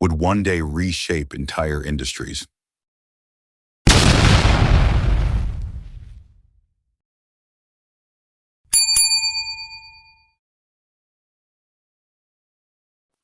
would one day reshape entire industries.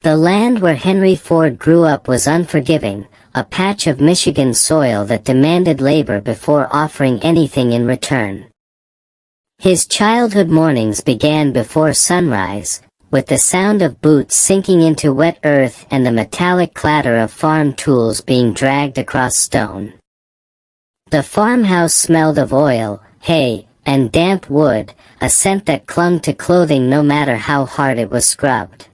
The land where Henry Ford grew up was unforgiving, a patch of Michigan soil that demanded labor before offering anything in return. His childhood mornings began before sunrise, with the sound of boots sinking into wet earth and the metallic clatter of farm tools being dragged across stone. The farmhouse smelled of oil, hay, and damp wood, a scent that clung to clothing no matter how hard it was scrubbed.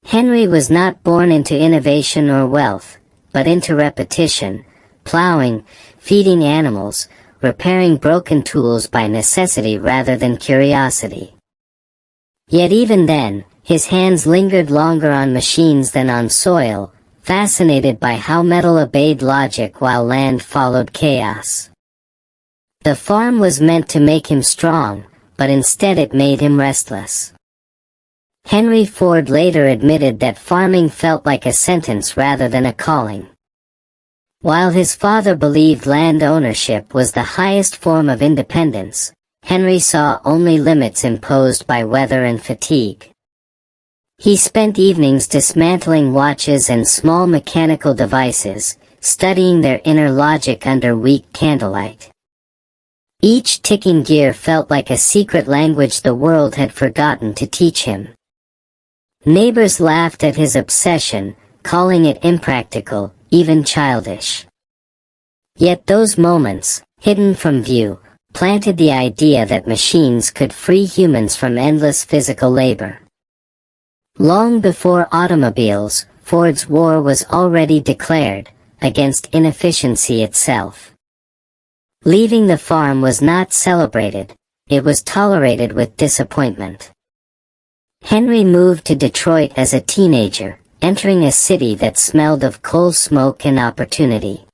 Henry was not born into innovation or wealth, but into repetition, plowing, feeding animals, repairing broken tools by necessity rather than curiosity. Yet even then, his hands lingered longer on machines than on soil, fascinated by how metal obeyed logic while land followed chaos. The farm was meant to make him strong, but instead it made him restless. Henry Ford later admitted that farming felt like a sentence rather than a calling. While his father believed land ownership was the highest form of independence, Henry saw only limits imposed by weather and fatigue. He spent evenings dismantling watches and small mechanical devices, studying their inner logic under weak candlelight. Each ticking gear felt like a secret language the world had forgotten to teach him. Neighbors laughed at his obsession, calling it impractical, even childish. Yet those moments, hidden from view, planted the idea that machines could free humans from endless physical labor. Long before automobiles, Ford's war was already declared, against inefficiency itself. Leaving the farm was not celebrated, it was tolerated with disappointment. Henry moved to Detroit as a teenager, entering a city that smelled of coal smoke and opportunity.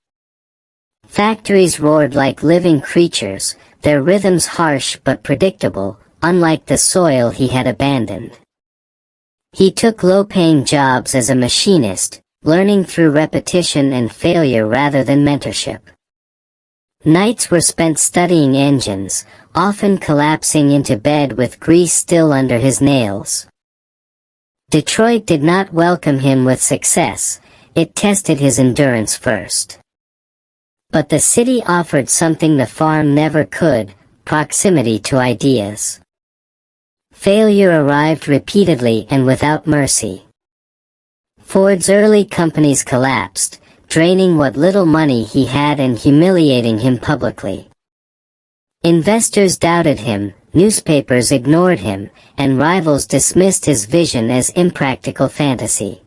Factories roared like living creatures, their rhythms harsh but predictable, unlike the soil he had abandoned. He took low-paying jobs as a machinist, learning through repetition and failure rather than mentorship. Nights were spent studying engines, often collapsing into bed with grease still under his nails. Detroit did not welcome him with success, it tested his endurance first. But the city offered something the farm never could, proximity to ideas. Failure arrived repeatedly and without mercy. Ford's early companies collapsed, draining what little money he had and humiliating him publicly. Investors doubted him, newspapers ignored him, and rivals dismissed his vision as impractical fantasy.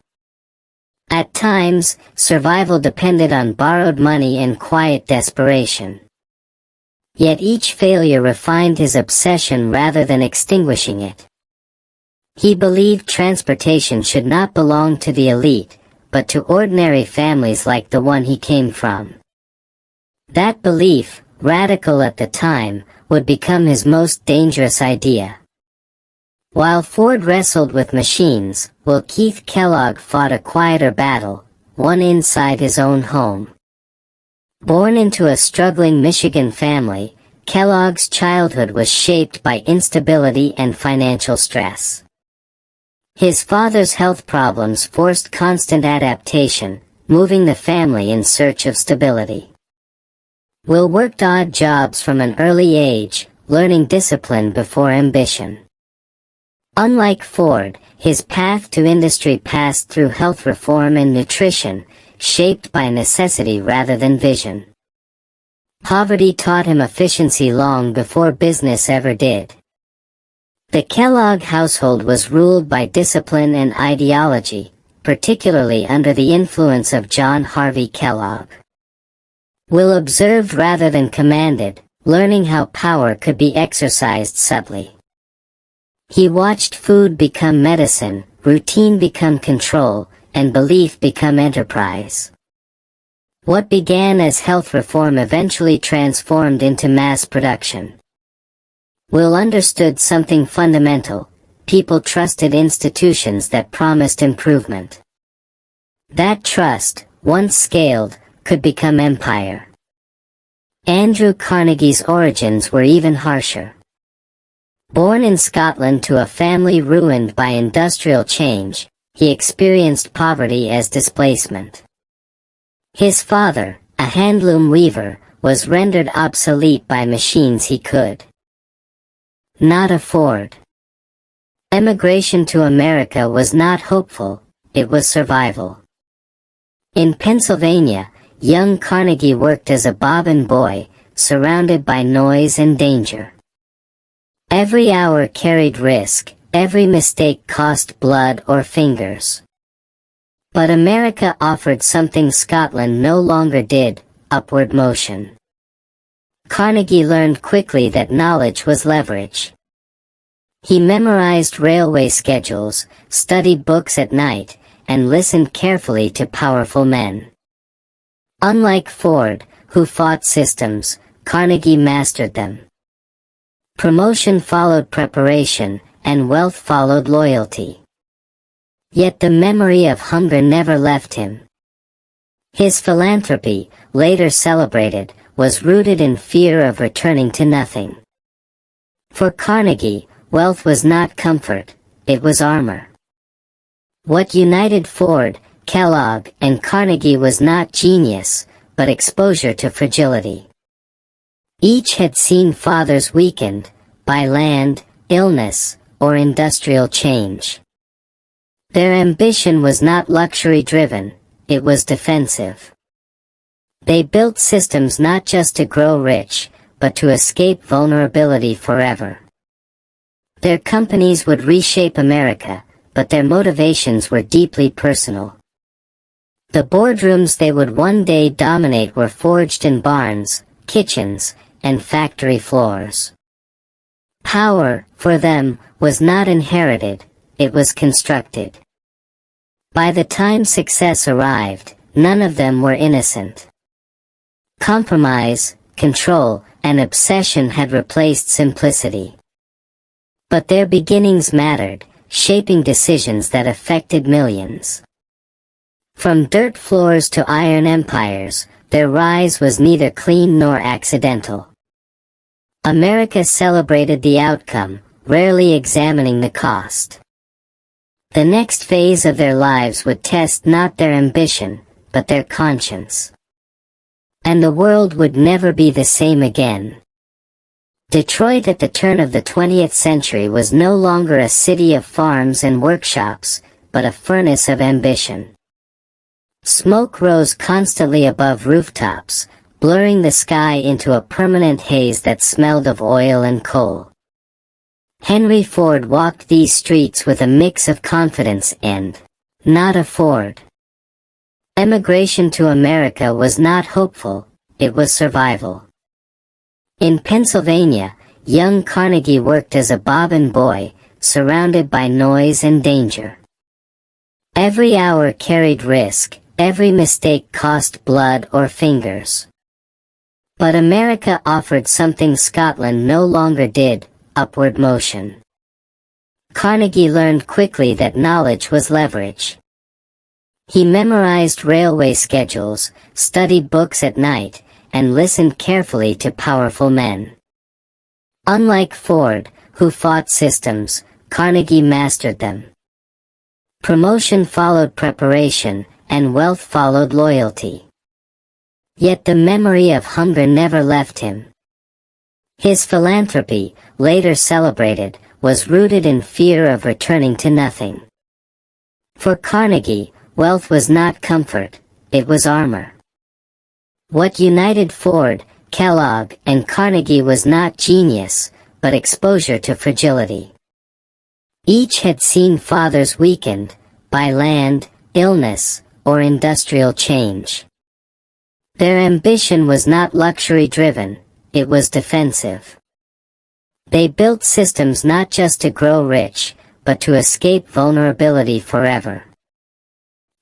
At times, survival depended on borrowed money and quiet desperation. Yet each failure refined his obsession rather than extinguishing it. He believed transportation should not belong to the elite, but to ordinary families like the one he came from. That belief, radical at the time, would become his most dangerous idea. While Ford wrestled with machines, Will Keith Kellogg fought a quieter battle, one inside his own home. Born into a struggling Michigan family, Kellogg's childhood was shaped by instability and financial stress. His father's health problems forced constant adaptation, moving the family in search of stability. Will worked odd jobs from an early age, learning discipline before ambition. Unlike Ford, his path to industry passed through health reform and nutrition, shaped by necessity rather than vision. Poverty taught him efficiency long before business ever did. The Kellogg household was ruled by discipline and ideology, particularly under the influence of John Harvey Kellogg. Will observed rather than commanded, learning how power could be exercised subtly. He watched food become medicine, routine become control, and belief become enterprise. What began as health reform eventually transformed into mass production. Will understood something fundamental: people trusted institutions that promised improvement. That trust, once scaled, could become empire. Andrew Carnegie's origins were even harsher. Born in Scotland to a family ruined by industrial change, he experienced poverty as displacement. His father, a handloom weaver, was rendered obsolete by machines he could not afford. Emigration to America was not hopeful, it was survival. In Pennsylvania, young Carnegie worked as a bobbin boy, surrounded by noise and danger. Every hour carried risk, every mistake cost blood or fingers. But America offered something Scotland no longer did, upward motion. Carnegie learned quickly that knowledge was leverage. He memorized railway schedules, studied books at night, and listened carefully to powerful men. Unlike Ford, who fought systems, Carnegie mastered them. Promotion followed preparation, and wealth followed loyalty. Yet the memory of hunger never left him. His philanthropy, later celebrated, was rooted in fear of returning to nothing. For Carnegie, wealth was not comfort, it was armor. What united Ford, Kellogg, and Carnegie was not genius, but exposure to fragility. Each had seen fathers weakened, by land, illness, or industrial change. Their ambition was not luxury-driven, it was defensive. They built systems not just to grow rich, but to escape vulnerability forever. Their companies would reshape America, but their motivations were deeply personal. The boardrooms they would one day dominate were forged in barns, kitchens, and factory floors. Power, for them, was not inherited, it was constructed. By the time success arrived, none of them were innocent. Compromise, control, and obsession had replaced simplicity. But their beginnings mattered, shaping decisions that affected millions. From dirt floors to iron empires, their rise was neither clean nor accidental. America celebrated the outcome, rarely examining the cost. The next phase of their lives would test not their ambition, but their conscience. And the world would never be the same again. Detroit at the turn of the 20th century was no longer a city of farms and workshops, but a furnace of ambition. Smoke rose constantly above rooftops, blurring the sky into a permanent haze that smelled of oil and coal. Henry Ford walked these streets with a mix of confidence and not afford. Emigration to America was not hopeful, it was survival. In Pennsylvania, young Carnegie worked as a bobbin boy, surrounded by noise and danger. Every hour carried risk, every mistake cost blood or fingers. But America offered something Scotland no longer did, upward motion. Carnegie learned quickly that knowledge was leverage. He memorized railway schedules, studied books at night, and listened carefully to powerful men. Unlike Ford, who fought systems, Carnegie mastered them. Promotion followed preparation, and wealth followed loyalty. Yet the memory of hunger never left him. His philanthropy, later celebrated, was rooted in fear of returning to nothing. For Carnegie, wealth was not comfort, it was armor. What united Ford, Kellogg, and Carnegie was not genius, but exposure to fragility. Each had seen fathers weakened, by land, illness, or industrial change. Their ambition was not luxury-driven, it was defensive. They built systems not just to grow rich, but to escape vulnerability forever.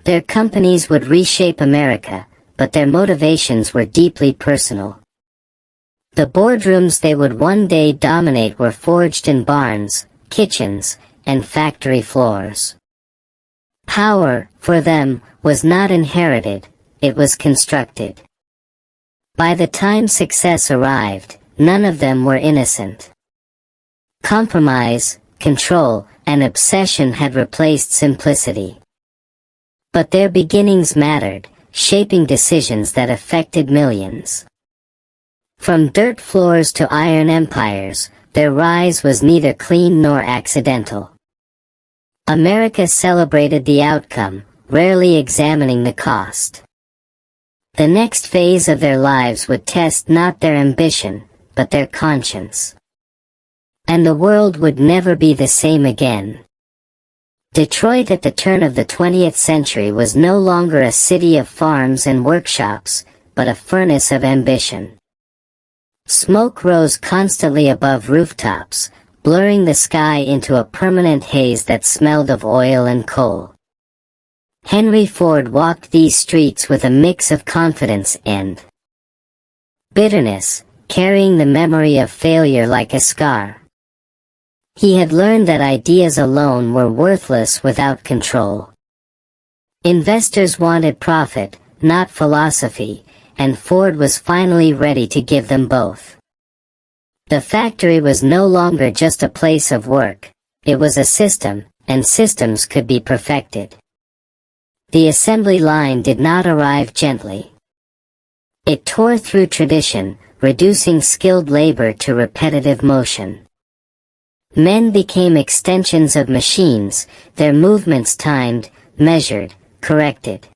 Their companies would reshape America, but their motivations were deeply personal. The boardrooms they would one day dominate were forged in barns, kitchens, and factory floors. Power, for them, was not inherited, it was constructed. By the time success arrived, none of them were innocent. Compromise, control, and obsession had replaced simplicity. But their beginnings mattered, shaping decisions that affected millions. From dirt floors to iron empires, their rise was neither clean nor accidental. America celebrated the outcome, rarely examining the cost. The next phase of their lives would test not their ambition, but their conscience. And the world would never be the same again. Detroit at the turn of the 20th century was no longer a city of farms and workshops, but a furnace of ambition. Smoke rose constantly above rooftops, blurring the sky into a permanent haze that smelled of oil and coal. Henry Ford walked these streets with a mix of confidence and bitterness, carrying the memory of failure like a scar. He had learned that ideas alone were worthless without control. Investors wanted profit, not philosophy, and Ford was finally ready to give them both. The factory was no longer just a place of work, it was a system, and systems could be perfected. The assembly line did not arrive gently. It tore through tradition, reducing skilled labor to repetitive motion. Men became extensions of machines, their movements timed, measured, corrected.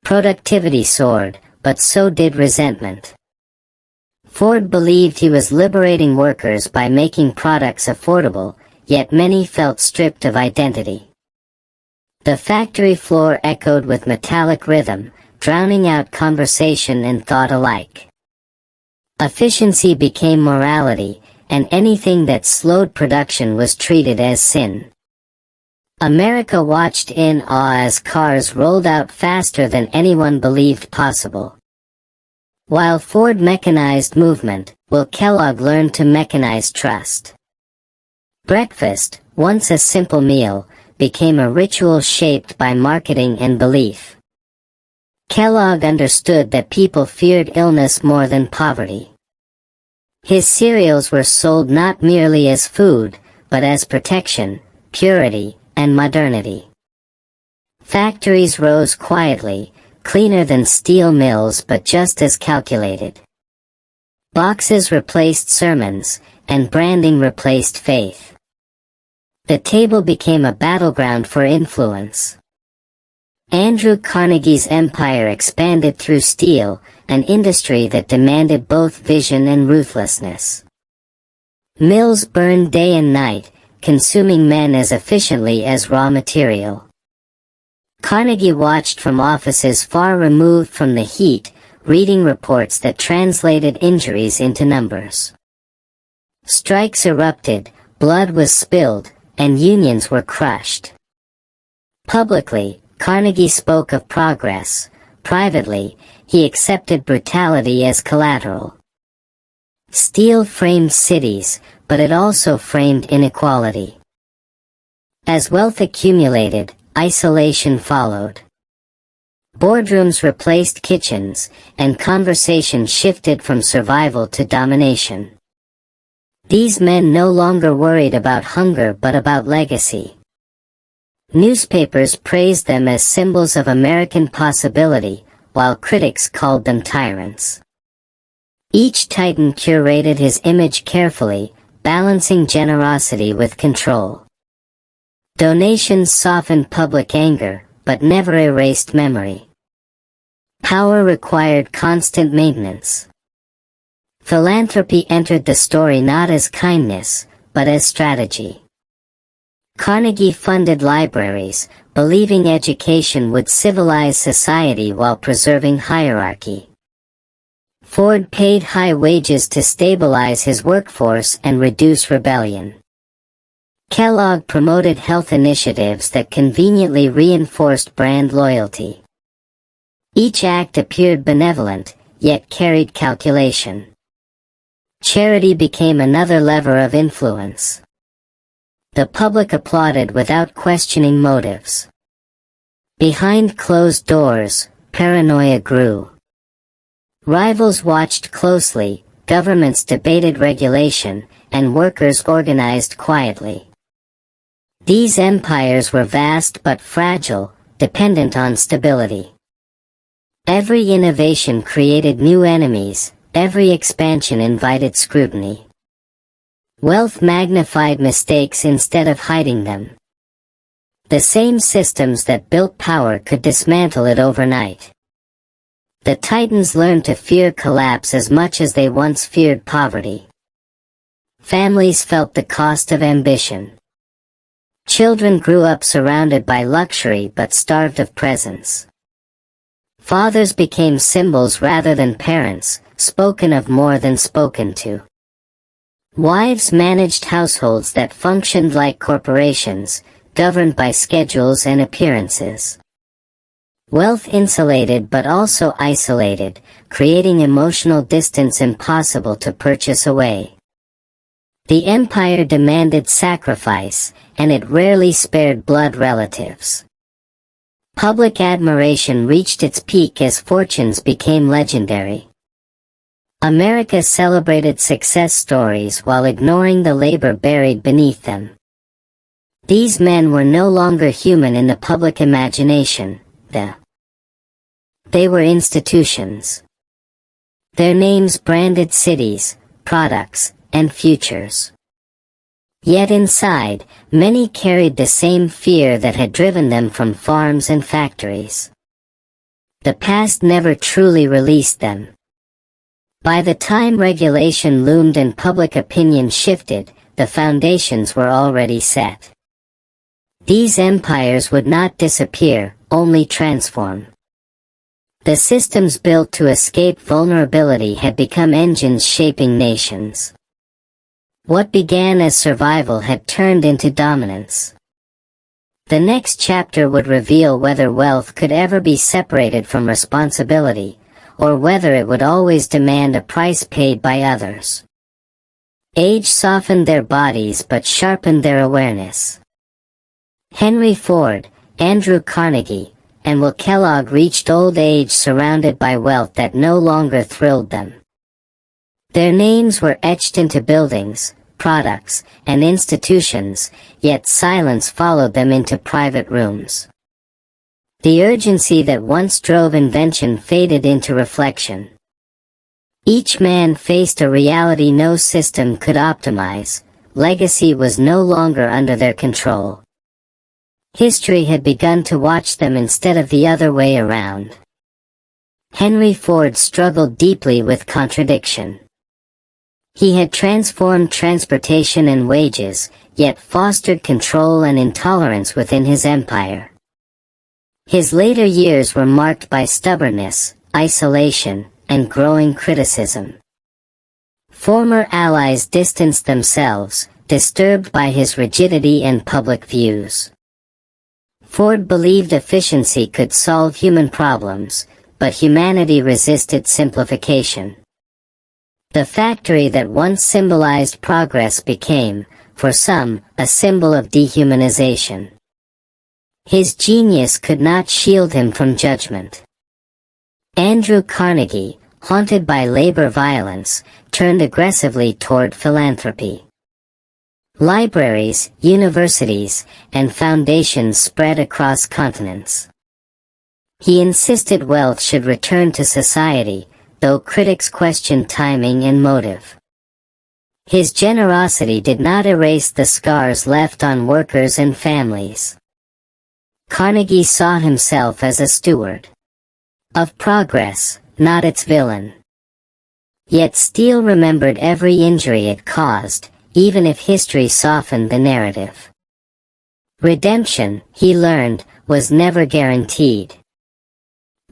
Productivity soared, but so did resentment. Ford believed he was liberating workers by making products affordable, yet many felt stripped of identity. The factory floor echoed with metallic rhythm, drowning out conversation and thought alike. Efficiency became morality, and anything that slowed production was treated as sin. America watched in awe as cars rolled out faster than anyone believed possible. While Ford mechanized movement, Will Kellogg learned to mechanize trust. Breakfast, once a simple meal, became a ritual shaped by marketing and belief. Kellogg understood that people feared illness more than poverty. His cereals were sold not merely as food, but as protection, purity, and modernity. Factories rose quietly, cleaner than steel mills but just as calculated. Boxes replaced sermons, and branding replaced faith. The table became a battleground for influence. Andrew Carnegie's empire expanded through steel, an industry that demanded both vision and ruthlessness. Mills burned day and night, consuming men as efficiently as raw material. Carnegie watched from offices far removed from the heat, reading reports that translated injuries into numbers. Strikes erupted, blood was spilled, and unions were crushed. Publicly, Carnegie spoke of progress. Privately, he accepted brutality as collateral. Steel framed cities, but it also framed inequality. As wealth accumulated, isolation followed. Boardrooms replaced kitchens, and conversation shifted from survival to domination. These men no longer worried about hunger but about legacy. Newspapers praised them as symbols of American possibility, while critics called them tyrants. Each titan curated his image carefully, balancing generosity with control. Donations softened public anger, but never erased memory. Power required constant maintenance. Philanthropy entered the story not as kindness, but as strategy. Carnegie funded libraries, believing education would civilize society while preserving hierarchy. Ford paid high wages to stabilize his workforce and reduce rebellion. Kellogg promoted health initiatives that conveniently reinforced brand loyalty. Each act appeared benevolent, yet carried calculation. Charity became another lever of influence. The public applauded without questioning motives. Behind closed doors, paranoia grew. Rivals watched closely, governments debated regulation, and workers organized quietly. These empires were vast but fragile, dependent on stability. Every innovation created new enemies, every expansion invited scrutiny. Wealth magnified mistakes instead of hiding them. The same systems that built power could dismantle it overnight. The Titans learned to fear collapse as much as they once feared poverty. Families felt the cost of ambition. Children grew up surrounded by luxury but starved of presence. Fathers became symbols rather than parents, spoken of more than spoken to. Wives managed households that functioned like corporations, governed by schedules and appearances. Wealth insulated but also isolated, creating emotional distance impossible to purchase away. The empire demanded sacrifice, and it rarely spared blood relatives. Public admiration reached its peak as fortunes became legendary. America celebrated success stories while ignoring the labor buried beneath them. These men were no longer human in the public imagination, they were institutions. Their names branded cities, products, and futures. Yet inside, many carried the same fear that had driven them from farms and factories. The past never truly released them. By the time regulation loomed and public opinion shifted, the foundations were already set. These empires would not disappear, only transform. The systems built to escape vulnerability had become engines shaping nations. What began as survival had turned into dominance. The next chapter would reveal whether wealth could ever be separated from responsibility, or whether it would always demand a price paid by others. Age softened their bodies but sharpened their awareness. Henry Ford, Andrew Carnegie, and Will Kellogg reached old age surrounded by wealth that no longer thrilled them. Their names were etched into buildings, products, and institutions, yet silence followed them into private rooms. The urgency that once drove invention faded into reflection. Each man faced a reality no system could optimize. Legacy was no longer under their control. History had begun to watch them instead of the other way around. Henry Ford struggled deeply with contradiction. He had transformed transportation and wages, yet fostered control and intolerance within his empire. His later years were marked by stubbornness, isolation, and growing criticism. Former allies distanced themselves, disturbed by his rigidity and public views. Ford believed efficiency could solve human problems, but humanity resisted simplification. The factory that once symbolized progress became, for some, a symbol of dehumanization. His genius could not shield him from judgment. Andrew Carnegie, haunted by labor violence, turned aggressively toward philanthropy. Libraries, universities, and foundations spread across continents. He insisted wealth should return to society, though critics questioned timing and motive. His generosity did not erase the scars left on workers and families. Carnegie saw himself as a steward of progress, not its villain. Yet Steele remembered every injury it caused, even if history softened the narrative. Redemption, he learned, was never guaranteed.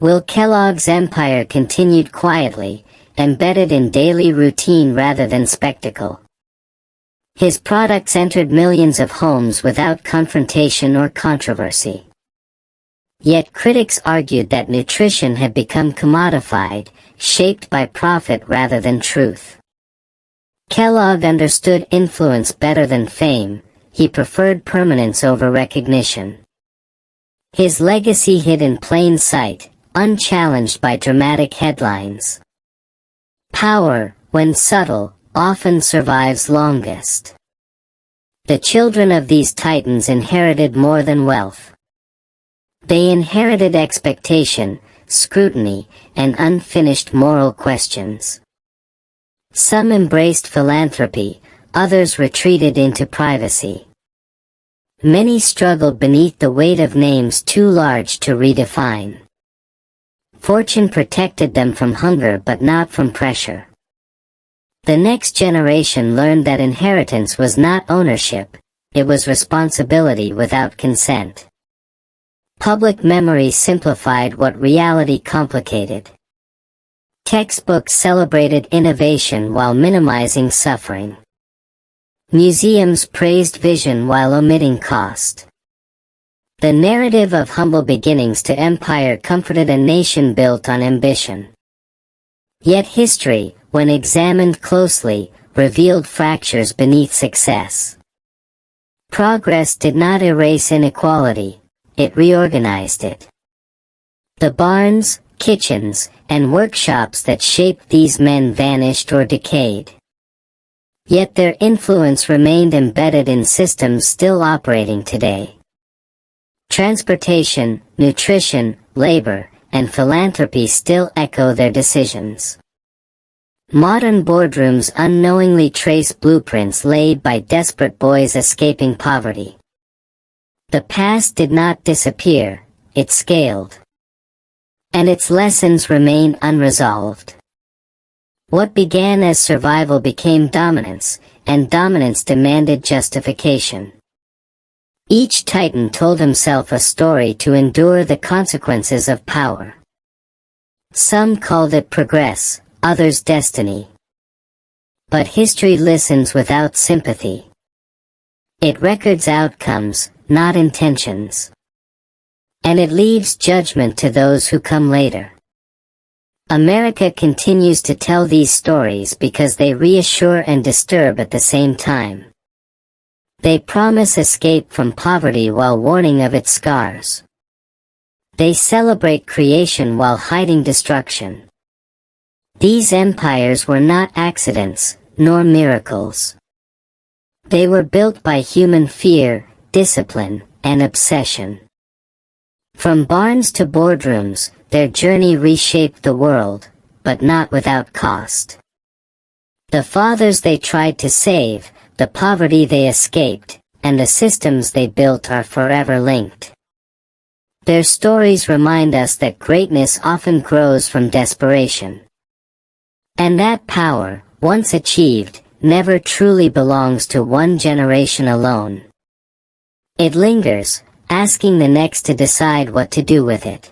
Will Kellogg's empire continued quietly, embedded in daily routine rather than spectacle. His products entered millions of homes without confrontation or controversy. Yet critics argued that nutrition had become commodified, shaped by profit rather than truth. Kellogg understood influence better than fame. He preferred permanence over recognition. His legacy hid in plain sight, unchallenged by dramatic headlines. Power, when subtle, often survives longest. The children of these titans inherited more than wealth. They inherited expectation, scrutiny, and unfinished moral questions. Some embraced philanthropy, others retreated into privacy. Many struggled beneath the weight of names too large to redefine. Fortune protected them from hunger but not from pressure. The next generation learned that inheritance was not ownership, it was responsibility without consent. Public memory simplified what reality complicated. Textbooks celebrated innovation while minimizing suffering. Museums praised vision while omitting cost. The narrative of humble beginnings to empire comforted a nation built on ambition. Yet history, when examined closely, revealed fractures beneath success. Progress did not erase inequality, it reorganized it. The barns, kitchens, and workshops that shaped these men vanished or decayed. Yet their influence remained embedded in systems still operating today. Transportation, nutrition, labor, and philanthropy still echo their decisions. Modern boardrooms unknowingly trace blueprints laid by desperate boys escaping poverty. The past did not disappear, it scaled. And its lessons remain unresolved. What began as survival became dominance, and dominance demanded justification. Each titan told himself a story to endure the consequences of power. Some called it progress, others destiny. But history listens without sympathy. It records outcomes, not intentions. And it leaves judgment to those who come later. America continues to tell these stories because they reassure and disturb at the same time. They promise escape from poverty while warning of its scars. They celebrate creation while hiding destruction. These empires were not accidents, nor miracles. They were built by human fear, discipline, and obsession. From barns to boardrooms, their journey reshaped the world, but not without cost. The fathers they tried to save, the poverty they escaped, and the systems they built are forever linked. Their stories remind us that greatness often grows from desperation. And that power, once achieved, never truly belongs to one generation alone. It lingers, asking the next to decide what to do with it.